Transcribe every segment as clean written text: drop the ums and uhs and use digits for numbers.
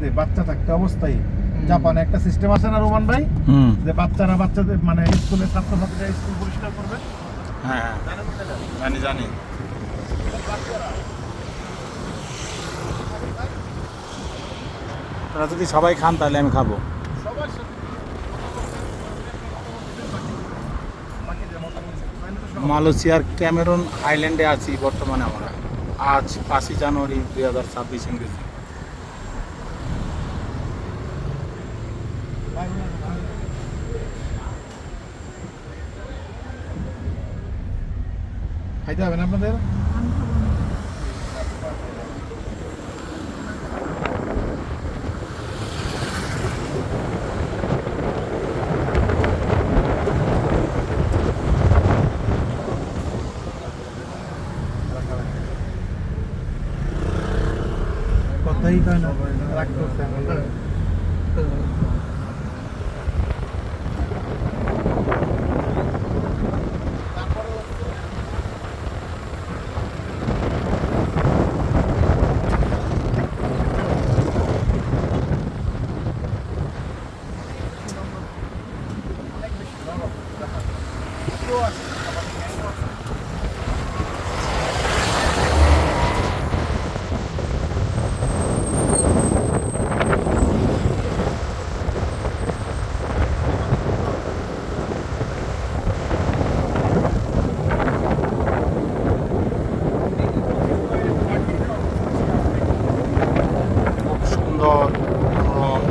যে বাচ্চা থাকতে অবস্থায় জাপানে একটা সিস্টেম আছে না রোমান ভাই, যে বাচ্চাদের মানে স্কুলে ছাত্রছাত্রীরা স্কুল পরিষ্কার করবে। হ্যাঁ জানি জানি। তারা যদি সবাই খান তাহলে আমি খাবো। মালয়েশিয়ার ক্যামেরন আইল্যান্ডে আছি বর্তমানে আমরা। আজ 5 জানুয়ারি 2026 ইংরেজি। খাইতে হবে না আপনাদের? কথাই কয় না, রাগ করছে আমাদের। খুব সুন্দর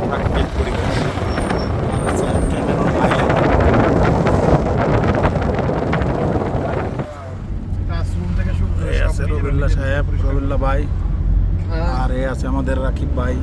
প্রাকৃতিক পরিবেশ মালয়েশিয়ার ক্যামেরন আইল্যান্ড। ক্লাসরুম থেকে শুরু করে এই আছে রবিল্লা সাহেব, রবিল্লা ভাই, আর এই আছে আমাদের রাকিব ভাই।